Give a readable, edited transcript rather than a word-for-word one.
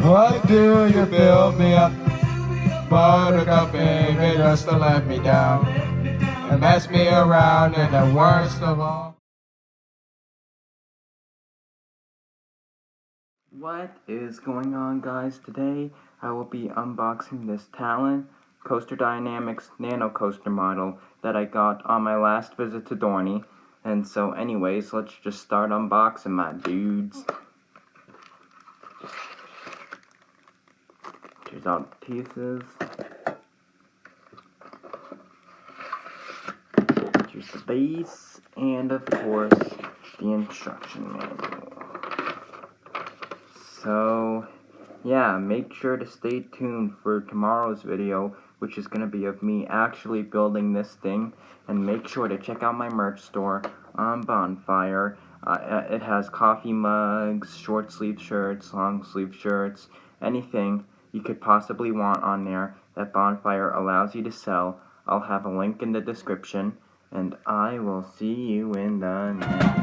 Why do you build me up? Buttercup, baby, just to let me down and mess me around, and the worst of all. What is going on, guys? Today I will be unboxing this Talon CoasterDynamix Nanocoaster model that I got on my last visit to Dorney. And so anyways, let's just start unboxing, my dudes. Here's all the pieces. Here's the base, and of course, the instruction manual. So, yeah, make sure to stay tuned for tomorrow's video, which is going to be of me actually building this thing. And make sure to check out my merch store on Bonfire. It has coffee mugs, short sleeve shirts, long sleeve shirts, anything you could possibly want on there that Bonfire allows you to sell. I'll have a link in the description, and I will see you in the next